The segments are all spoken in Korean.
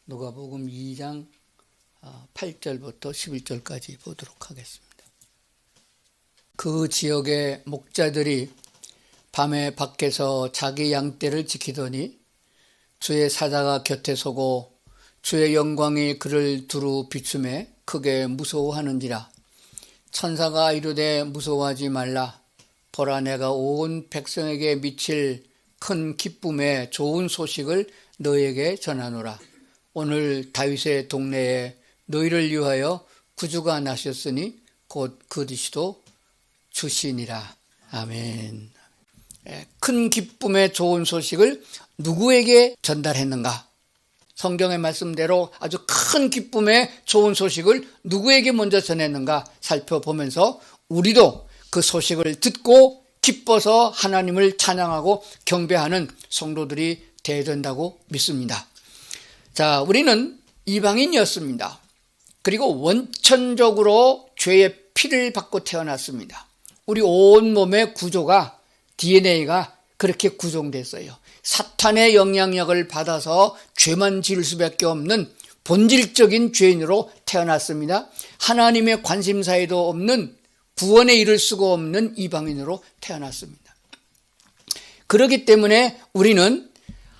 누가복음 2장 8절부터 11절까지 보도록 하겠습니다. 그 지역의 목자들이 밤에 밖에서 자기 양떼를 지키더니 주의 사자가 곁에 서고 주의 영광이 그를 두루 비추매 크게 무서워하는지라. 천사가 이르되 무서워하지 말라. 보라, 내가 온 백성에게 미칠 큰 기쁨의 좋은 소식을 너에게 전하노라. 오늘 다윗의 동네에 너희를 위하여 구주가 나셨으니 곧 그리스도 주시니라. 아멘. 큰 기쁨의 좋은 소식을 누구에게 전달했는가? 성경의 말씀대로 아주 큰 기쁨의 좋은 소식을 누구에게 먼저 전했는가 살펴보면서 우리도 그 소식을 듣고 기뻐서 하나님을 찬양하고 경배하는 성도들이 되어야 된다고 믿습니다. 자, 우리는 이방인이었습니다. 그리고 원천적으로 죄의 피를 받고 태어났습니다. 우리 온몸의 구조가, DNA가 그렇게 구성됐어요. 사탄의 영향력을 받아서 죄만 지을 수밖에 없는 본질적인 죄인으로 태어났습니다. 하나님의 관심사에도 없는, 구원에 이를 수가 없는 이방인으로 태어났습니다. 그렇기 때문에 우리는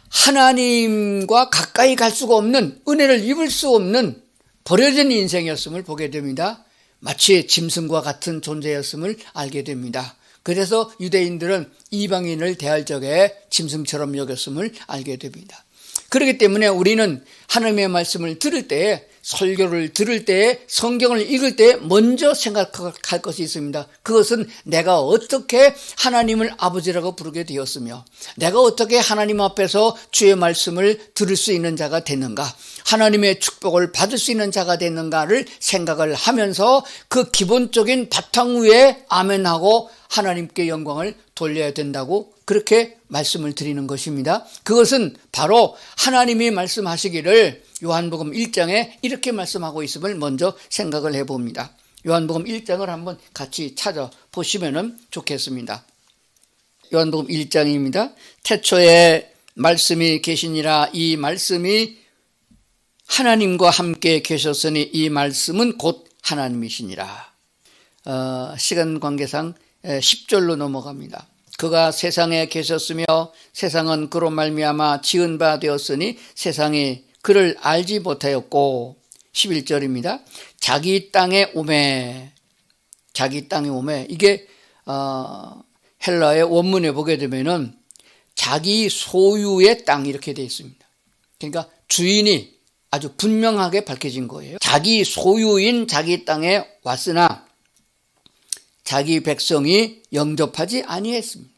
하나님과 가까이 갈 수가 없는, 은혜를 입을 수 없는 버려진 인생이었음을 보게 됩니다. 마치 짐승과 같은 존재였음을 알게 됩니다. 그래서 유대인들은 이방인을 대할 적에 짐승처럼 여겼음을 알게 됩니다. 그렇기 때문에 우리는 하나님의 말씀을 들을 때, 설교를 들을 때, 성경을 읽을 때 먼저 생각할 것이 있습니다. 그것은 내가 어떻게 하나님을 아버지라고 부르게 되었으며, 내가 어떻게 하나님 앞에서 주의 말씀을 들을 수 있는 자가 됐는가, 하나님의 축복을 받을 수 있는 자가 됐는가를 생각을 하면서 그 기본적인 바탕 위에 아멘하고 하나님께 영광을 돌려야 된다고 그렇게 말씀을 드리는 것입니다. 그것은 바로 하나님이 말씀하시기를 요한복음 1장에 이렇게 말씀하고 있음을 먼저 생각을 해봅니다. 요한복음 1장을 한번 같이 찾아보시면 좋겠습니다. 요한복음 1장입니다. 태초에 말씀이 계시니라. 이 말씀이 하나님과 함께 계셨으니 이 말씀은 곧 하나님이시니라. 시간 관계상 10절로 넘어갑니다. 그가 세상에 계셨으며 세상은 그로 말미암아 지은 바 되었으니 세상이 그를 알지 못하였고, 11절입니다. 자기 땅에 오매. 자기 땅에 오매. 이게 헬라의 원문에 보게 되면은 자기 소유의 땅 이렇게 되어 있습니다. 그러니까 주인이 아주 분명하게 밝혀진 거예요. 자기 소유인 자기 땅에 왔으나 자기 백성이 영접하지 아니했습니다.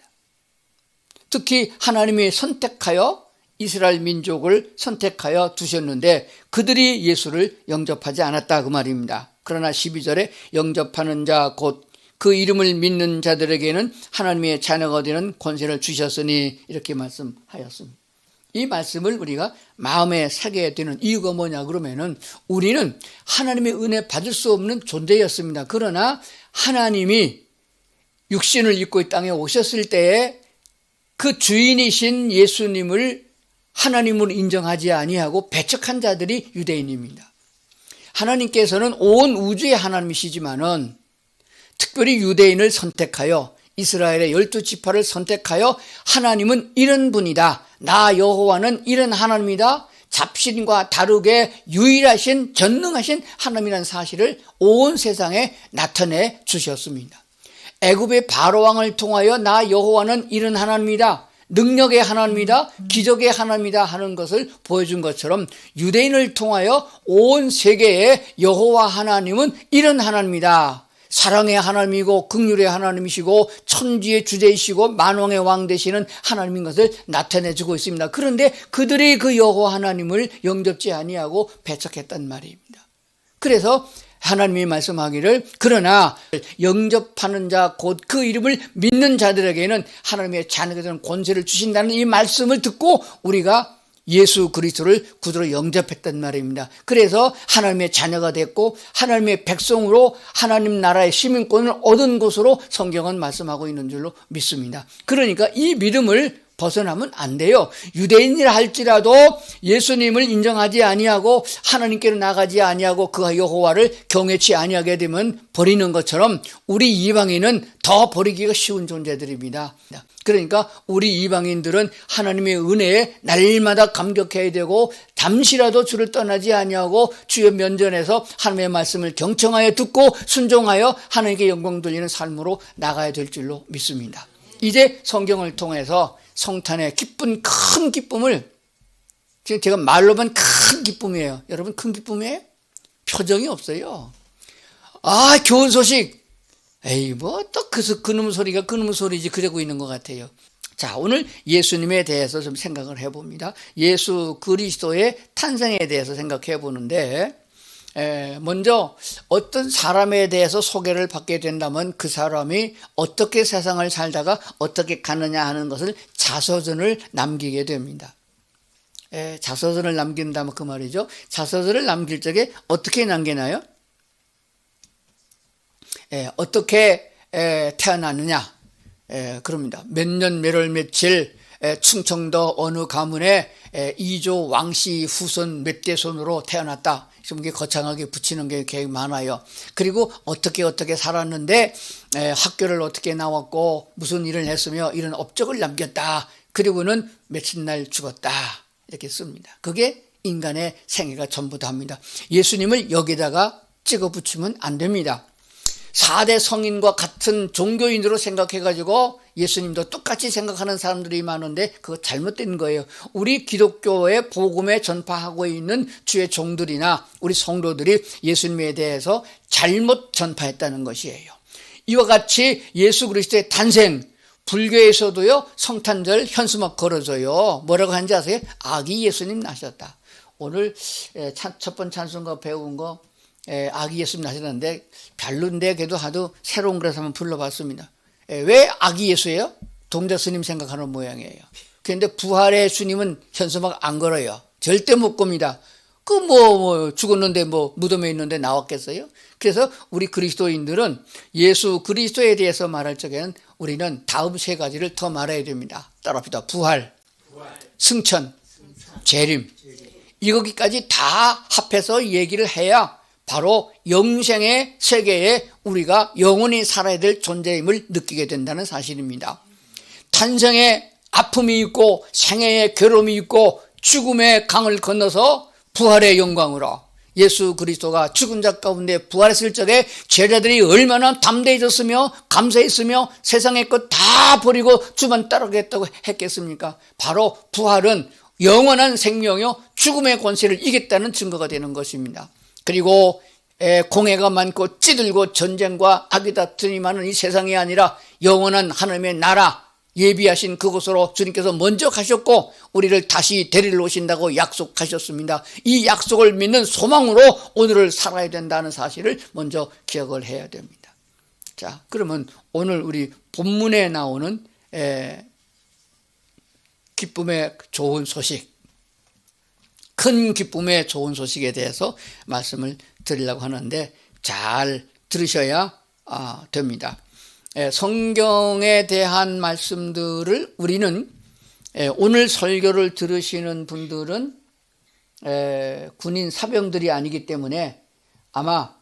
특히 하나님이 선택하여 이스라엘 민족을 선택하여 두셨는데 그들이 예수를 영접하지 않았다 그 말입니다. 그러나 12절에 영접하는 자 곧 그 이름을 믿는 자들에게는 하나님의 자녀가 되는 권세를 주셨으니 이렇게 말씀하였습니다. 이 말씀을 우리가 마음에 새겨야 되는 이유가 뭐냐 그러면은 우리는 하나님의 은혜 받을 수 없는 존재였습니다. 그러나 하나님이 육신을 입고 이 땅에 오셨을 때에 그 주인이신 예수님을 하나님으로 인정하지 아니하고 배척한 자들이 유대인입니다. 하나님께서는 온 우주의 하나님이시지만은 특별히 유대인을 선택하여 이스라엘의 12지파를 선택하여 하나님은 이런 분이다. 나 여호와는 이런 하나님이다. 잡신과 다르게 유일하신 전능하신 하나님이라는 사실을 온 세상에 나타내 주셨습니다. 애굽의 바로왕을 통하여 나 여호와는 이런 하나님이다. 능력의 하나님이다. 기적의 하나님이다 하는 것을 보여준 것처럼 유대인을 통하여 온 세계의 여호와 하나님은 이런 하나님이다. 사랑의 하나님이고 긍휼의 하나님이시고 천지의 주제이시고 만왕의 왕 되시는 하나님인 것을 나타내주고 있습니다. 그런데 그들이 그 여호와 하나님을 영접지 아니하고 배척했단 말입니다. 그래서 하나님이 말씀하기를 그러나 영접하는 자 곧 그 이름을 믿는 자들에게는 하나님의 자녀가 되는 권세를 주신다는 이 말씀을 듣고 우리가 예수 그리스도를 구주로 영접했단 말입니다. 그래서 하나님의 자녀가 됐고 하나님의 백성으로 하나님 나라의 시민권을 얻은 것으로 성경은 말씀하고 있는 줄로 믿습니다. 그러니까 이 믿음을 벗어나면 안 돼요. 유대인이라 할지라도 예수님을 인정하지 아니하고 하나님께로 나가지 아니하고 그 여호와를 경외치 아니하게 되면 버리는 것처럼 우리 이방인은 더 버리기가 쉬운 존재들입니다. 그러니까 우리 이방인들은 하나님의 은혜에 날마다 감격해야 되고 잠시라도 주를 떠나지 아니하고 주의 면전에서 하나님의 말씀을 경청하여 듣고 순종하여 하나님께 영광 돌리는 삶으로 나가야 될 줄로 믿습니다. 이제 성경을 통해서 성탄의 기쁜 큰 기쁨을, 지금 제가 말로만 큰 기쁨이에요. 여러분 큰 기쁨이에요? 표정이 없어요. 아, 좋은 소식. 에이, 뭐 또 그놈 소리가 그놈 소리지 그러고 있는 것 같아요. 자, 오늘 예수님에 대해서 좀 생각을 해봅니다. 예수 그리스도의 탄생에 대해서 생각해 보는데, 먼저 어떤 사람에 대해서 소개를 받게 된다면 그 사람이 어떻게 세상을 살다가 어떻게 가느냐 하는 것을 자서전을 남기게 됩니다. 자서전을 남긴다면 그 말이죠. 자서전을 남길 적에 어떻게 남기나요? 어떻게 태어났느냐? 그럽니다. 몇 년 몇월 며칠 충청도 어느 가문에 이조 왕씨 후손 몇 대손으로 태어났다. 좀 거창하게 붙이는 게 굉장히 많아요. 그리고 어떻게 살았는데 학교를 어떻게 나왔고 무슨 일을 했으며 이런 업적을 남겼다. 그리고는 며칠 날 죽었다. 이렇게 씁니다. 그게 인간의 생애가 전부 다입니다. 예수님을 여기다가 찍어 붙이면 안 됩니다. 4대 성인과 같은 종교인으로 생각해가지고 예수님도 똑같이 생각하는 사람들이 많은데 그거 잘못된 거예요. 우리 기독교의 복음에 전파하고 있는 주의 종들이나 우리 성도들이 예수님에 대해서 잘못 전파했다는 것이에요. 이와 같이 예수 그리스도의 탄생, 불교에서도요 성탄절 현수막 걸어줘요. 뭐라고 하는지 아세요? 아기 예수님 나셨다. 오늘 첫 번째 찬송가 배운 거 아기 예수님 나셨는데 별론데 그래도 하도 새로운 거라서 한번 불러봤습니다. 왜 아기 예수예요? 동자 스님 생각하는 모양이에요. 그런데 부활의 주님은 현수막 안 걸어요. 절대 못 겁니다. 죽었는데 무덤에 있는데 나왔겠어요? 그래서 우리 그리스도인들은 예수 그리스도에 대해서 말할 적에는 우리는 다음 세 가지를 더 말해야 됩니다. 따라합시다. 부활, 승천, 재림. 이거기까지 다 합해서 얘기를 해야 바로 영생의 세계에 우리가 영원히 살아야 될 존재임을 느끼게 된다는 사실입니다. 탄생의 아픔이 있고 생애의 괴로움이 있고 죽음의 강을 건너서 부활의 영광으로 예수 그리스도가 죽은 자 가운데 부활했을 적에 제자들이 얼마나 담대해졌으며 감사했으며 세상의 것 다 버리고 주만 따르겠다고 했겠습니까? 바로 부활은 영원한 생명이요 죽음의 권세를 이겼다는 증거가 되는 것입니다. 그리고 공해가 많고 찌들고 전쟁과 악이 다툼이 많은 이 세상이 아니라 영원한 하나님의 나라 예비하신 그곳으로 주님께서 먼저 가셨고 우리를 다시 데리러 오신다고 약속하셨습니다. 이 약속을 믿는 소망으로 오늘을 살아야 된다는 사실을 먼저 기억을 해야 됩니다. 자, 그러면 오늘 우리 본문에 나오는 기쁨의 좋은 소식, 큰 기쁨의 좋은 소식에 대해서 말씀을 드리려고 하는데 잘 들으셔야 됩니다. 성경에 대한 말씀들을 우리는 오늘 설교를 들으시는 분들은 군인 사병들이 아니기 때문에 아마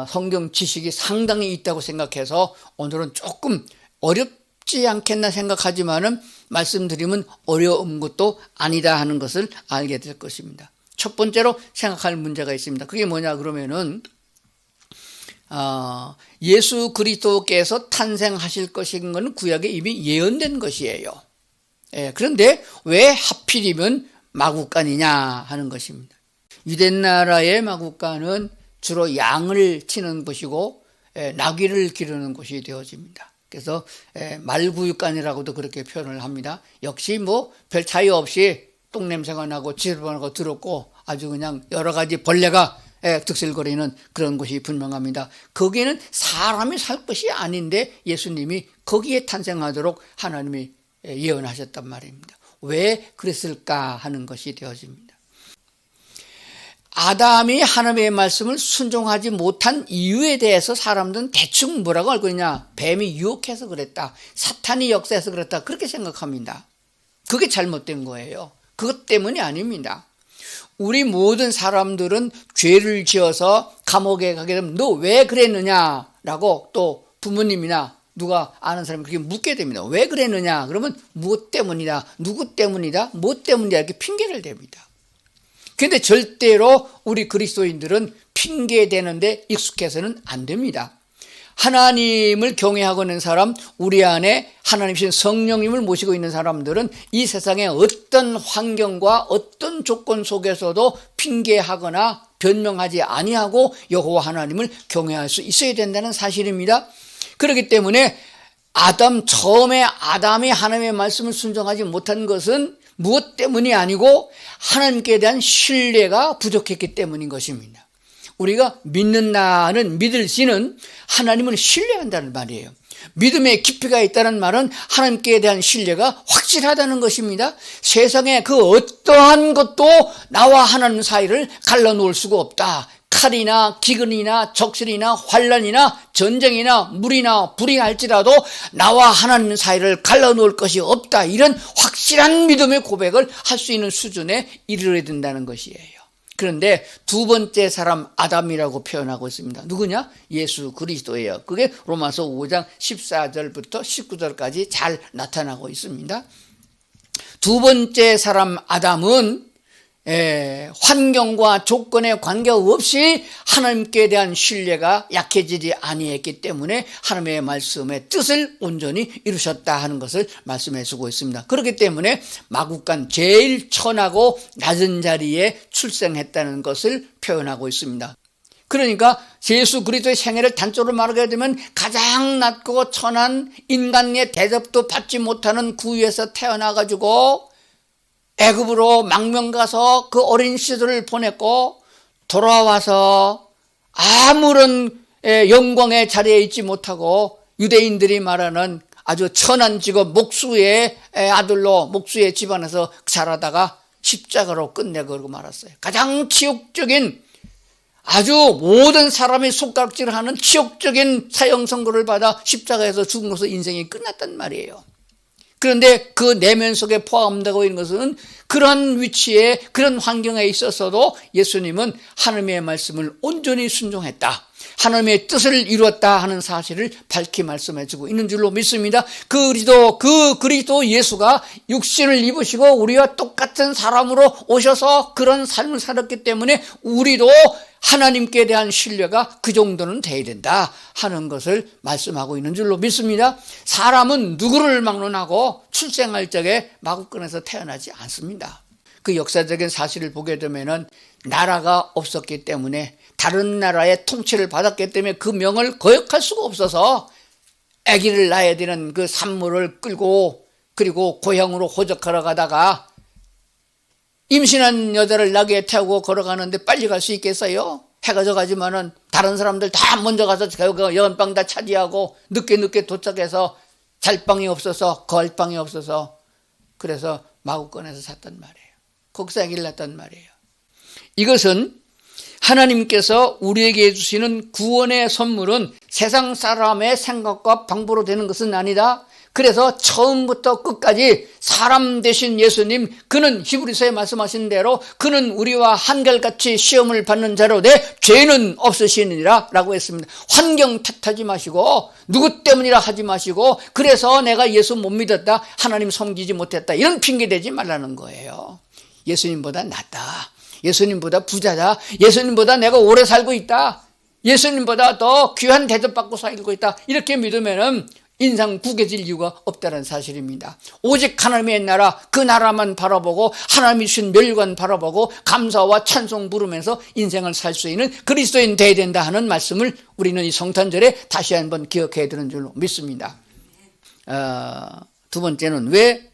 성경 지식이 상당히 있다고 생각해서 오늘은 조금 어렵지 않겠나 생각하지만은 말씀드리면 어려운 것도 아니다 하는 것을 알게 될 것입니다. 첫 번째로 생각할 문제가 있습니다. 그게 뭐냐 그러면은 예수 그리스도께서 탄생하실 것인 것은 구약에 이미 예언된 것이에요. 그런데 왜 하필이면 마구간이냐 하는 것입니다. 유대나라의 마구간은 주로 양을 치는 곳이고 나귀를 기르는 곳이 되어집니다. 그래서 말구육간이라고도 그렇게 표현을 합니다. 역시 별 차이 없이 똥냄새가 나고 지저분하고 더럽고 아주 그냥 여러 가지 벌레가 득실거리는 그런 곳이 분명합니다. 거기에는 사람이 살 것이 아닌데 예수님이 거기에 탄생하도록 하나님이 예언하셨단 말입니다. 왜 그랬을까 하는 것이 되어집니다. 아담이 하나님의 말씀을 순종하지 못한 이유에 대해서 사람들은 대충 뭐라고 알고 있냐? 뱀이 유혹해서 그랬다. 사탄이 역사해서 그랬다. 그렇게 생각합니다. 그게 잘못된 거예요. 그것 때문이 아닙니다. 우리 모든 사람들은 죄를 지어서 감옥에 가게 되면 너 왜 그랬느냐라고 또 부모님이나 누가 아는 사람이 그렇게 묻게 됩니다. 왜 그랬느냐? 그러면 무엇 때문이다, 누구 때문이다, 뭐 때문이다 이렇게 핑계를 댑니다. 그런데 절대로 우리 그리스도인들은 핑계대는데 익숙해서는 안 됩니다. 하나님을 경외하고 있는 사람, 우리 안에 하나님이신 성령님을 모시고 있는 사람들은 이 세상의 어떤 환경과 어떤 조건 속에서도 핑계하거나 변명하지 아니하고 여호와 하나님을 경외할 수 있어야 된다는 사실입니다. 그렇기 때문에 처음에 아담이 하나님의 말씀을 순종하지 못한 것은 무엇 때문이 아니고 하나님께 대한 신뢰가 부족했기 때문인 것입니다. 우리가 믿는다는 믿을 씨는 하나님을 신뢰한다는 말이에요. 믿음의 깊이가 있다는 말은 하나님께 대한 신뢰가 확실하다는 것입니다. 세상에 그 어떠한 것도 나와 하나님 사이를 갈라놓을 수가 없다. 칼이나 기근이나 적신이나 환란이나 전쟁이나 물이나 불이 할지라도 나와 하나님 사이를 갈라놓을 것이 없다. 이런 확실한 믿음의 고백을 할 수 있는 수준에 이르러야 된다는 것이에요. 그런데 두 번째 사람 아담이라고 표현하고 있습니다. 누구냐? 예수 그리스도예요. 그게 로마서 5장 14절부터 19절까지 잘 나타나고 있습니다. 두 번째 사람 아담은 환경과 조건에 관계없이 하나님께 대한 신뢰가 약해지지 아니했기 때문에 하나님의 말씀의 뜻을 온전히 이루셨다 하는 것을 말씀해 주고 있습니다. 그렇기 때문에 마국간 제일 천하고 낮은 자리에 출생했다는 것을 표현하고 있습니다. 그러니까 예수 그리스도의 생애를 단적으로 말하게 되면 가장 낮고 천한 인간의 대접도 받지 못하는 구유에서 태어나가지고 애굽으로 망명 가서 그 어린 시절을 보냈고 돌아와서 아무런 영광의 자리에 있지 못하고 유대인들이 말하는 아주 천한 직업 목수의 아들로 목수의 집안에서 자라다가 십자가로 끝내고 말았어요. 가장 치욕적인 아주 모든 사람이 손가락질하는 치욕적인 사형 선고를 받아 십자가에서 죽음으로써 인생이 끝났단 말이에요. 그런데 그 내면 속에 포함되고 있는 것은 그런 위치에 그런 환경에 있었어도 예수님은 하나님의 말씀을 온전히 순종했다. 하나님의 뜻을 이루었다 하는 사실을 밝히 말씀해 주고 있는 줄로 믿습니다. 그 그리스도 예수가 육신을 입으시고 우리와 똑같은 사람으로 오셔서 그런 삶을 살았기 때문에 우리도 하나님께 대한 신뢰가 그 정도는 돼야 된다 하는 것을 말씀하고 있는 줄로 믿습니다. 사람은 누구를 막론하고 출생할 적에 마구간에서 태어나지 않습니다. 그 역사적인 사실을 보게 되면은 나라가 없었기 때문에 다른 나라의 통치를 받았기 때문에 그 명을 거역할 수가 없어서 아기를 낳아야 되는 그 산모를 끌고 그리고 고향으로 호적하러 가다가 임신한 여자를 나귀에 태우고 걸어가는데 빨리 갈 수 있겠어요? 해가 져가지만은 다른 사람들 다 먼저 가서 여관방 다 차지하고 늦게 도착해서 잘 방이 없어서 거할 방이 없어서 그래서 마구간에서 샀단 말이에요. 거기서 아기를 낳았단 말이에요. 이것은 하나님께서 우리에게 주시는 구원의 선물은 세상 사람의 생각과 방법으로 되는 것은 아니다. 그래서 처음부터 끝까지 사람 되신 예수님, 그는 히브리서에 말씀하신 대로 그는 우리와 한결같이 시험을 받는 자로 내 죄는 없으시니라 라고 했습니다. 환경 탓하지 마시고 누구 때문이라 하지 마시고 그래서 내가 예수 못 믿었다, 하나님 섬기지 못했다 이런 핑계 대지 말라는 거예요. 예수님보다 낫다, 예수님보다 부자다, 예수님보다 내가 오래 살고 있다, 예수님보다 더 귀한 대접받고 살고 있다 이렇게 믿으면은 인상 구겨질 이유가 없다는 사실입니다. 오직 하나님의 나라, 그 나라만 바라보고 하나님이 주신 멸관 바라보고 감사와 찬송 부르면서 인생을 살 수 있는 그리스도인 되어야 된다 하는 말씀을 우리는 이 성탄절에 다시 한번 기억해야 되는 줄로 믿습니다. 두 번째는 왜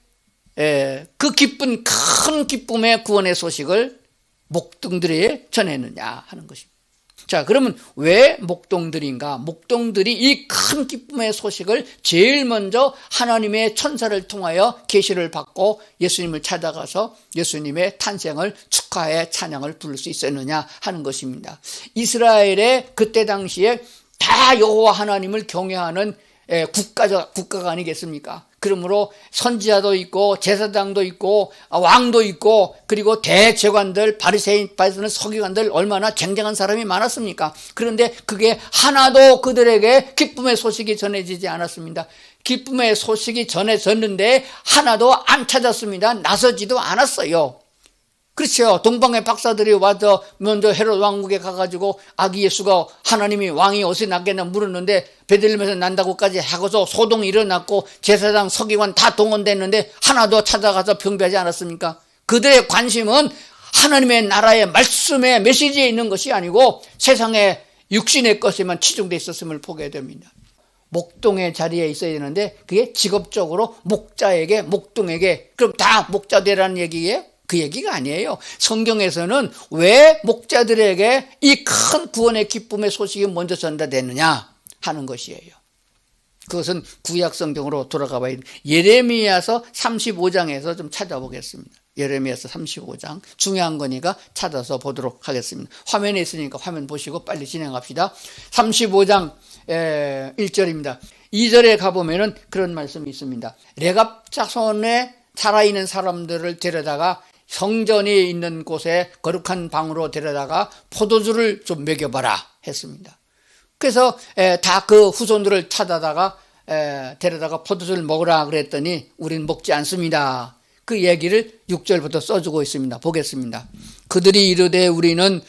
그 기쁜 큰 기쁨의 구원의 소식을 목동들에게 전했느냐 하는 것입니다. 자, 그러면 왜 목동들인가? 목동들이 이 큰 기쁨의 소식을 제일 먼저 하나님의 천사를 통하여 계시를 받고 예수님을 찾아가서 예수님의 탄생을 축하해 찬양을 부를 수 있었느냐 하는 것입니다. 이스라엘의 그때 당시에 다 여호와 하나님을 경외하는 국가가 아니겠습니까? 그러므로 선지자도 있고 제사장도 있고 왕도 있고 그리고 대제관들 바리새인들 서기관들 얼마나 쟁쟁한 사람이 많았습니까? 그런데 그게 하나도 그들에게 기쁨의 소식이 전해지지 않았습니다. 기쁨의 소식이 전해졌는데 하나도 안 찾았습니다. 나서지도 않았어요. 그렇죠. 동방의 박사들이 와서 먼저 헤롯 왕국에 가가지고 아기 예수가 하나님이 왕이 어디서 낳겠나 물었는데 베들레헴에서 난다고까지 하고서 소동이 일어났고 제사장 서기관 다 동원됐는데 하나도 찾아가서 병배하지 않았습니까? 그들의 관심은 하나님의 나라의 말씀의 메시지에 있는 것이 아니고 세상의 육신의 것에만 치중되어 있었음을 보게 됩니다. 목동의 자리에 있어야 되는데 그게 직업적으로 목자에게 목동에게 그럼 다 목자 되라는 얘기예요? 그 얘기가 아니에요. 성경에서는 왜 목자들에게 이 큰 구원의 기쁨의 소식이 먼저 전달되느냐 하는 것이에요. 그것은 구약 성경으로 돌아가 봐야 돼요. 예레미야서 35장에서 좀 찾아보겠습니다. 예레미야서 35장 중요한 거니까 찾아서 보도록 하겠습니다. 화면에 있으니까 화면 보시고 빨리 진행합시다. 35장 1절입니다. 2절에 가보면은 그런 말씀이 있습니다. 레갑 자손에 살아있는 사람들을 데려다가 성전이 있는 곳에 거룩한 방으로 데려다가 포도주를 좀 먹여봐라 했습니다. 그래서 다 그 후손들을 찾아다가 데려다가 포도주를 먹으라 그랬더니 우리는 먹지 않습니다. 그 얘기를 6절부터 써주고 있습니다. 보겠습니다. 그들이 이르되 우리는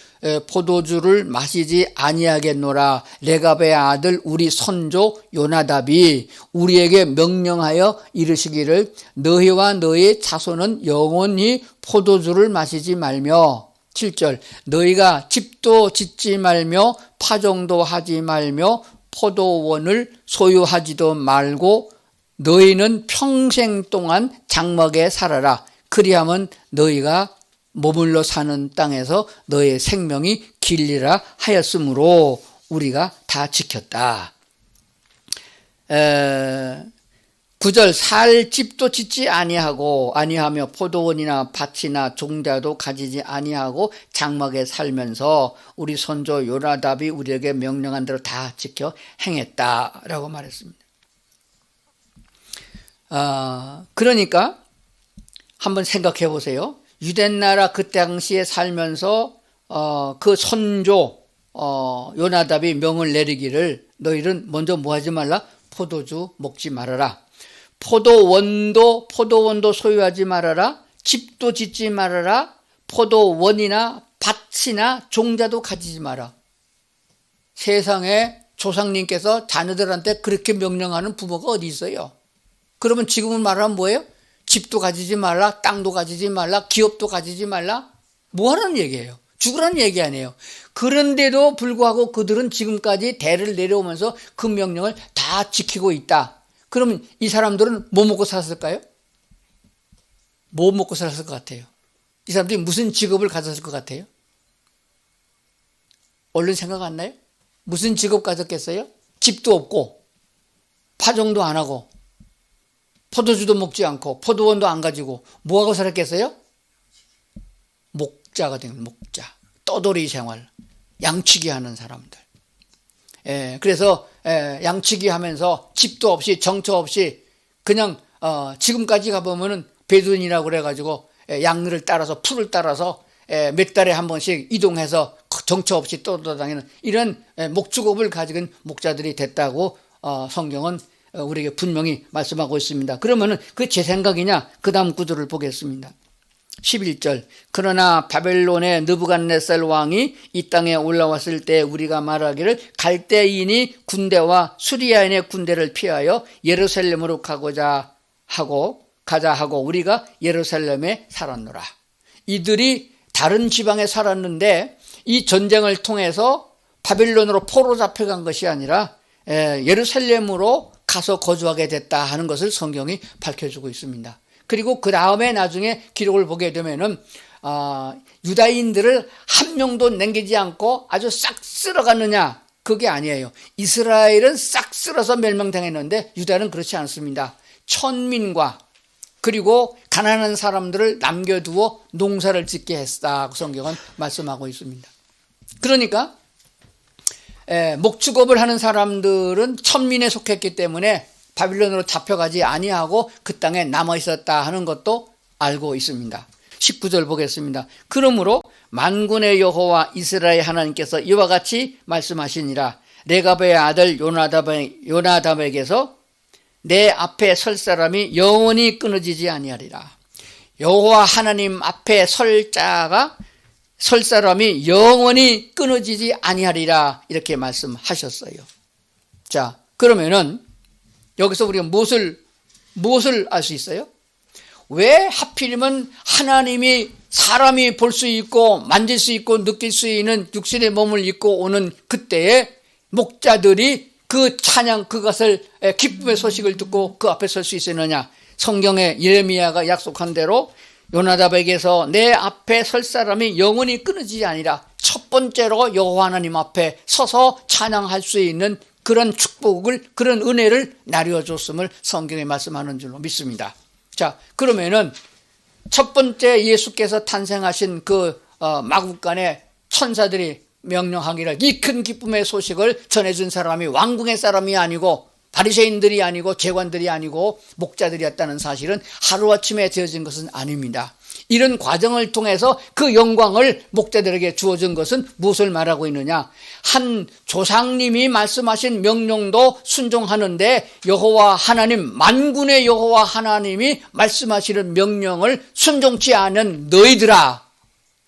포도주를 마시지 아니하겠노라. 레갑의 아들 우리 선조 요나답이 우리에게 명령하여 이르시기를 너희와 너희 자손은 영원히 포도주를 마시지 말며 7절 너희가 집도 짓지 말며 파종도 하지 말며 포도원을 소유하지도 말고 너희는 평생 동안 장막에 살아라. 그리하면 너희가 머물러 사는 땅에서 너의 생명이 길리라 하였으므로 우리가 다 지켰다. 9절 살 집도 짓지 아니하며 포도원이나 밭이나 종자도 가지지 아니하고 장막에 살면서 우리 선조 요나답이 우리에게 명령한 대로 다 지켜 행했다라고 말했습니다. 그러니까 한번 생각해 보세요. 유대나라 그 당시에 살면서 그 선조 요나답이 명을 내리기를 너희는 먼저 뭐 하지 말라? 포도주 먹지 말아라. 포도원도 소유하지 말아라. 집도 짓지 말아라. 포도원이나 밭이나 종자도 가지지 마라. 세상에 조상님께서 자녀들한테 그렇게 명령하는 부모가 어디 있어요? 그러면 지금은 말하면 뭐예요? 집도 가지지 말라, 땅도 가지지 말라, 기업도 가지지 말라. 뭐 하는 얘기예요? 죽으라는 얘기 아니에요. 그런데도 불구하고 그들은 지금까지 대를 내려오면서 그 명령을 다 지키고 있다. 그러면 이 사람들은 뭐 먹고 살았을까요? 뭐 먹고 살았을 것 같아요? 이 사람들이 무슨 직업을 가졌을 것 같아요? 얼른 생각 안 나요? 무슨 직업 가졌겠어요? 집도 없고 파종도 안 하고 포도주도 먹지 않고 포도원도 안 가지고 뭐하고 살았겠어요? 목자가 된 목자. 떠돌이 생활. 양치기 하는 사람들. 그래서 양치기 하면서 집도 없이 정처 없이 그냥 지금까지 가보면은 베두인이라고 그래가지고 양을 따라서 풀을 따라서 몇 달에 한 번씩 이동해서 정처 없이 떠돌아다니는 이런 목축업을 가진 목자들이 됐다고 성경은 우리에게 분명히 말씀하고 있습니다. 그러면은 그게 제 생각이냐? 그 다음 구절을 보겠습니다. 11절 그러나 바벨론의 느부갓네살 왕이 이 땅에 올라왔을 때 우리가 말하기를 갈대인이 군대와 수리아인의 군대를 피하여 예루살렘으로 가자 하고 우리가 예루살렘에 살았노라. 이들이 다른 지방에 살았는데 이 전쟁을 통해서 바벨론으로 포로 잡혀간 것이 아니라 예루살렘으로 가서 거주하게 됐다 하는 것을 성경이 밝혀주고 있습니다. 그리고 그 다음에 나중에 기록을 보게 되면은 유다인들을 한 명도 남기지 않고 아주 싹 쓸어갔느냐? 그게 아니에요. 이스라엘은 싹 쓸어서 멸망당했는데 유다는 그렇지 않습니다. 천민과 그리고 가난한 사람들을 남겨두어 농사를 짓게 했다고 성경은 말씀하고 있습니다. 그러니까 목축업을 하는 사람들은 천민에 속했기 때문에 바빌론으로 잡혀가지 아니하고 그 땅에 남아 있었다 하는 것도 알고 있습니다. 19절 보겠습니다. 그러므로 만군의 여호와 이스라엘 하나님께서 이와 같이 말씀하시니라. 레갑의 아들 요나답에게서 내 앞에 설 사람이 영원히 끊어지지 아니하리라. 여호와 하나님 앞에 설 사람이 영원히 끊어지지 아니하리라, 이렇게 말씀하셨어요. 자, 그러면은 여기서 우리가 무엇을 알 수 있어요? 왜 하필이면 하나님이 사람이 볼 수 있고 만질 수 있고 느낄 수 있는 육신의 몸을 입고 오는 그때에 목자들이 그 찬양, 그것을 기쁨의 소식을 듣고 그 앞에 설 수 있었느냐? 성경에 예레미야가 약속한 대로 요나답에게서 내 앞에 설 사람이 영원히 끊어지지 아니라, 첫 번째로 여호와 하나님 앞에 서서 찬양할 수 있는 그런 축복을, 그런 은혜를 나누어 줬음을 성경에 말씀하는 줄로 믿습니다. 자, 그러면은 첫 번째 예수께서 탄생하신 그 마국간에 천사들이 명령하기를, 이 큰 기쁨의 소식을 전해준 사람이 왕궁의 사람이 아니고 바리새인들이 아니고 재관들이 아니고 목자들이었다는 사실은 하루아침에 되어진 것은 아닙니다. 이런 과정을 통해서 그 영광을 목자들에게 주어진 것은 무엇을 말하고 있느냐? 한 조상님이 말씀하신 명령도 순종하는데 여호와 하나님, 만군의 여호와 하나님이 말씀하시는 명령을 순종치 않은 너희들아,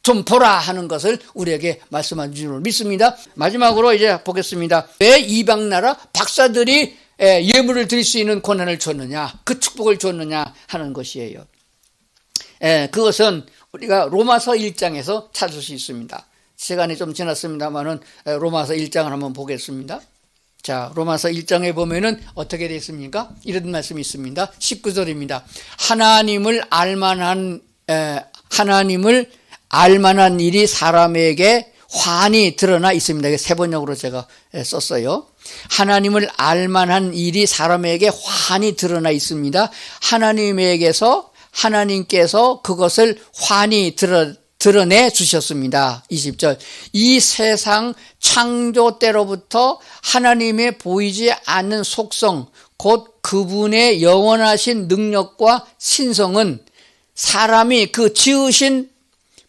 좀 보라 하는 것을 우리에게 말씀한 줄 믿습니다. 마지막으로 이제 보겠습니다. 왜 이방 나라 박사들이 예물을 드릴 수 있는 권한을 줬느냐, 그 축복을 줬느냐 하는 것이에요. 그것은 우리가 로마서 1장에서 찾을 수 있습니다. 시간이 좀 지났습니다만은 로마서 1장을 한번 보겠습니다. 자, 로마서 1장에 보면은 어떻게 되어 있습니까? 이런 말씀이 있습니다. 19절입니다. 하나님을 알만한 일이 사람에게 환히 드러나 있습니다. 세 번역으로 제가 썼어요. 하나님을 알만한 일이 사람에게 환히 드러나 있습니다. 하나님께서 그것을 환히 드러내 주셨습니다. 20절. 이 세상 창조 때로부터 하나님의 보이지 않는 속성, 곧 그분의 영원하신 능력과 신성은 사람이 그 지으신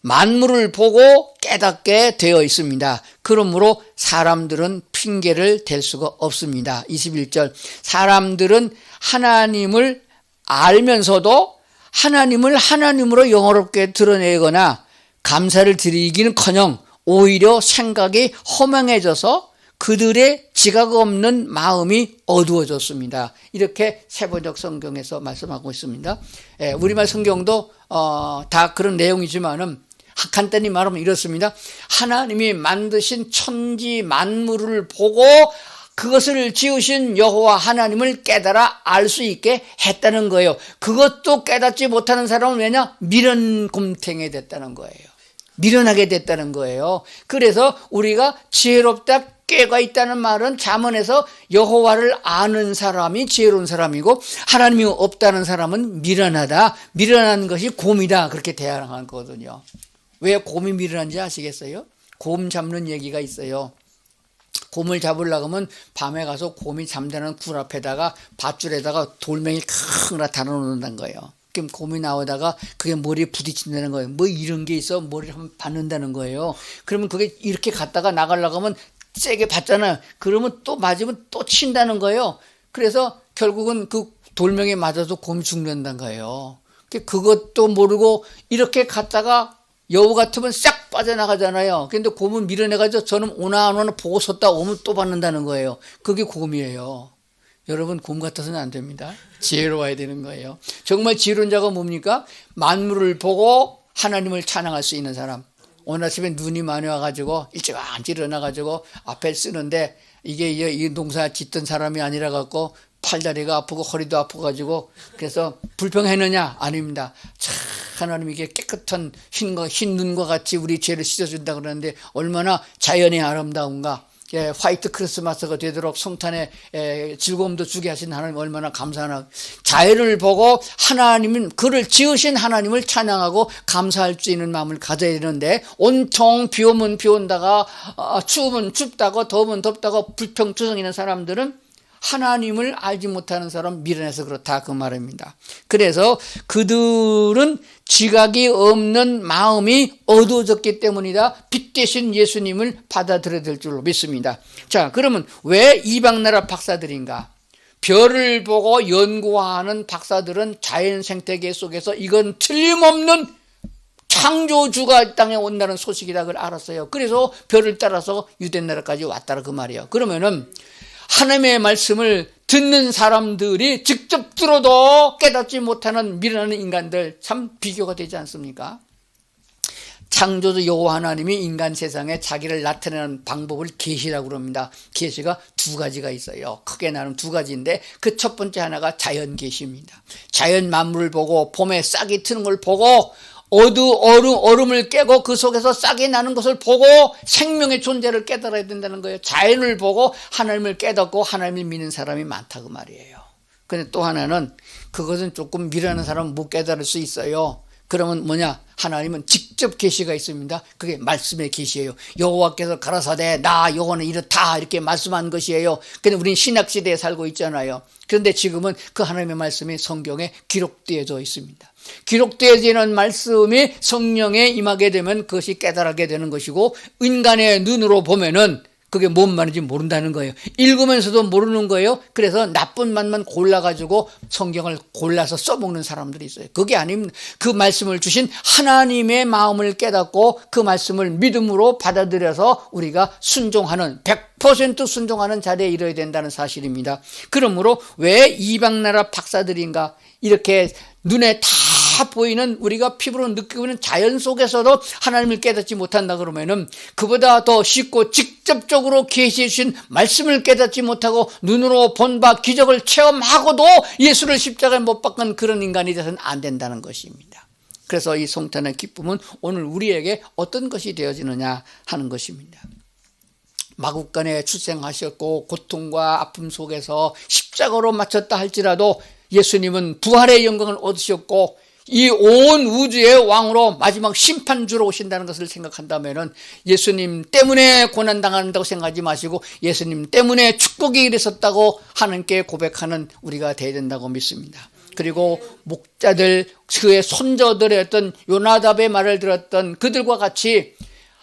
만물을 보고 깨닫게 되어 있습니다. 그러므로 사람들은 핑계를 댈 수가 없습니다. 21절. 사람들은 하나님을 알면서도 하나님을 하나님으로 영어롭게 드러내거나 감사를 드리기는커녕 오히려 생각이 허망해져서 그들의 지각 없는 마음이 어두워졌습니다. 이렇게 세번역 성경에서 말씀하고 있습니다. 우리말 성경도 다 그런 내용이지만은 간단히 말하면 이렇습니다. 하나님이 만드신 천지 만물을 보고 그것을 지으신 여호와 하나님을 깨달아 알 수 있게 했다는 거예요. 그것도 깨닫지 못하는 사람은 왜냐? 미련곰탱이 됐다는 거예요. 미련하게 됐다는 거예요. 그래서 우리가 지혜롭다, 꾀가 있다는 말은 잠언에서 여호와를 아는 사람이 지혜로운 사람이고 하나님이 없다는 사람은 미련하다, 미련한 것이 곰이다, 그렇게 대하는 거거든요. 왜 곰이 미련한지 아시겠어요? 곰 잡는 얘기가 있어요. 곰을 잡으려고 하면 밤에 가서 곰이 잠자는 굴 앞에다가 밧줄에다가 돌멩이 큰 달아놓는다는 거예요. 그럼 곰이 나오다가 그게 머리에 부딪힌다는 거예요. 뭐 이런 게 있어, 머리를 한번 받는다는 거예요. 그러면 그게 이렇게 갔다가 나가려고 하면 세게 받잖아요. 그러면 또 맞으면 또 친다는 거예요. 그래서 결국은 그 돌멩이에 맞아서 곰이 죽는다는 거예요. 그것도 모르고 이렇게 갔다가 여우 같으면 싹 빠져나가잖아요. 근데 곰은 밀어내가지고 저는 오나 안 오나 보고 섰다 오면 또 받는다는 거예요. 그게 곰이에요. 여러분, 곰 같아서는 안 됩니다. 지혜로워야 되는 거예요. 정말 지혜로운 자가 뭡니까? 만물을 보고 하나님을 찬양할 수 있는 사람. 오늘 아침에 눈이 많이 와가지고 일찍 일어나가지고 앞에 쓰는데 이게 이 농사 짓던 사람이 아니라 갖고 팔다리가 아프고 허리도 아프가지고 그래서 불평했느냐? 아닙니다. 참 하나님 이게 깨끗한 흰 눈과 같이 우리 죄를 씻어준다 그러는데 얼마나 자연이 아름다운가. 화이트 크리스마스가 되도록 성탄의 즐거움도 주게 하신 하나님 얼마나 감사하나. 자연을 보고 하나님은 그를 지으신 하나님을 찬양하고 감사할 수 있는 마음을 가져야 되는데 온통 비 오면 비 온다가 추우면 춥다고 더우면 덥다고 불평투성이는 사람들은 하나님을 알지 못하는 사람 미련해서 그렇다 그 말입니다. 그래서 그들은 지각이 없는 마음이 어두워졌기 때문이다. 빛 대신 예수님을 받아들여야 될 줄로 믿습니다. 자, 그러면 왜 이방나라 박사들인가? 별을 보고 연구하는 박사들은 자연 생태계 속에서 이건 틀림없는 창조주가 이 땅에 온다는 소식이다 그걸 알았어요. 그래서 별을 따라서 유대나라까지 왔다라 그 말이에요. 그러면은 하나님의 말씀을 듣는 사람들이 직접 들어도 깨닫지 못하는 미련한 인간들, 참 비교가 되지 않습니까? 창조주 여호와 하나님이 인간 세상에 자기를 나타내는 방법을 계시라고 그럽니다. 계시가 두 가지가 있어요. 크게 나누면 두 가지인데 그 첫 번째 하나가 자연 계시입니다. 자연 만물을 보고 봄에 싹이 트는 걸 보고 얼음을 깨고 그 속에서 싹이 나는 것을 보고 생명의 존재를 깨달아야 된다는 거예요. 자연을 보고 하나님을 깨닫고 하나님을 믿는 사람이 많다 그 말이에요. 근데 또 하나는 그것은 조금 미련한 사람은 못 깨달을 수 있어요. 그러면 뭐냐? 하나님은 직접 계시가 있습니다. 그게 말씀의 계시예요. 여호와께서 가라사대 나 여호와는 이렇다 이렇게 말씀한 것이에요. 근데 우리는 신약시대에 살고 있잖아요. 그런데 지금은 그 하나님의 말씀이 성경에 기록되어져 있습니다. 기록되어지는 말씀이 성령에 임하게 되면 그것이 깨달게 되는 것이고 인간의 눈으로 보면은 그게 뭔 말인지 모른다는 거예요. 읽으면서도 모르는 거예요. 그래서 나쁜 말만 골라가지고 성경을 골라서 써먹는 사람들이 있어요. 그게 아니면 그 말씀을 주신 하나님의 마음을 깨닫고 그 말씀을 믿음으로 받아들여서 우리가 순종하는 100% 순종하는 자리에 이르러야 된다는 사실입니다. 그러므로 왜 이방나라 박사들인가 이렇게 눈에 다 보이는 우리가 피부로 느끼고 있는 자연 속에서도 하나님을 깨닫지 못한다 그러면은 그보다 더 쉽고 직접적으로 계시해 주신 말씀을 깨닫지 못하고 눈으로 본 바 기적을 체험하고도 예수를 십자가에 못 박은 그런 인간이 돼서는 안 된다는 것입니다. 그래서 이 성탄의 기쁨은 오늘 우리에게 어떤 것이 되어지느냐 하는 것입니다. 마구간에 출생하셨고 고통과 아픔 속에서 십자가로 맞췄다 할지라도 예수님은 부활의 영광을 얻으셨고 이 온 우주의 왕으로 마지막 심판주로 오신다는 것을 생각한다면 예수님 때문에 고난당한다고 생각하지 마시고 예수님 때문에 축복이 이르셨다고 하나님께 고백하는 우리가 되어야 된다고 믿습니다. 그리고 목자들 그의 손자들의 어떤 요나답의 말을 들었던 그들과 같이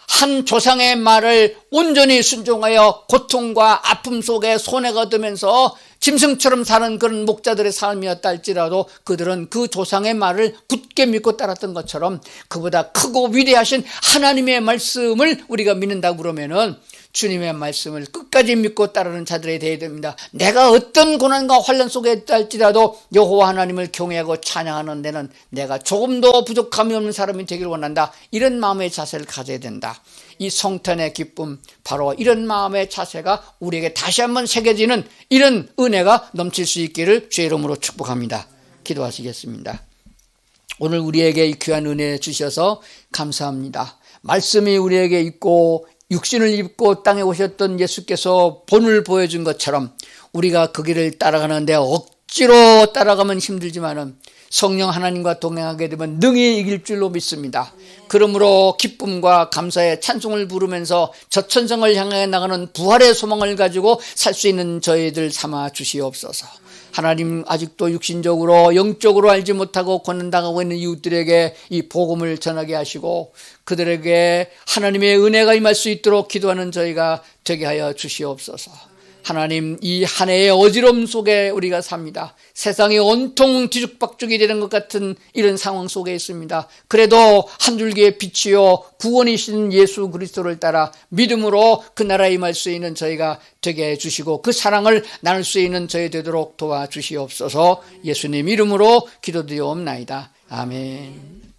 한 조상의 말을 온전히 순종하여 고통과 아픔 속에 손해가 얻으면서 짐승처럼 사는 그런 목자들의 삶이었다 할지라도 그들은 그 조상의 말을 굳게 믿고 따랐던 것처럼 그보다 크고 위대하신 하나님의 말씀을 우리가 믿는다고 그러면은 주님의 말씀을 끝까지 믿고 따르는 자들이 되어야 됩니다. 내가 어떤 고난과 환난 속에 있다 할지라도 여호와 하나님을 경외하고 찬양하는 데는 내가 조금도 부족함이 없는 사람이 되기를 원한다. 이런 마음의 자세를 가져야 된다. 이 성탄의 기쁨, 바로 이런 마음의 자세가 우리에게 다시 한번 새겨지는 이런 은혜가 넘칠 수 있기를 주의 이름으로 축복합니다. 기도하시겠습니다. 오늘 우리에게 이 귀한 은혜 주셔서 감사합니다. 말씀이 우리에게 있고 육신을 입고 땅에 오셨던 예수께서 본을 보여준 것처럼 우리가 그 길을 따라가는데 억지로 따라가면 힘들지만은 성령 하나님과 동행하게 되면 능히 이길 줄로 믿습니다. 그러므로 기쁨과 감사의 찬송을 부르면서 저천성을 향해 나가는 부활의 소망을 가지고 살 수 있는 저희들 삼아 주시옵소서. 하나님 아직도 육신적으로 영적으로 알지 못하고 고난당하고 있는 이웃들에게 이 복음을 전하게 하시고 그들에게 하나님의 은혜가 임할 수 있도록 기도하는 저희가 되게 하여 주시옵소서. 하나님, 이 한 해의 어지러움 속에 우리가 삽니다. 세상이 온통 뒤죽박죽이 되는 것 같은 이런 상황 속에 있습니다. 그래도 한 줄기의 빛이요 구원이신 예수 그리스도를 따라 믿음으로 그 나라에 임할 수 있는 저희가 되게 해주시고 그 사랑을 나눌 수 있는 저희 되도록 도와주시옵소서. 예수님 이름으로 기도드리옵나이다. 아멘.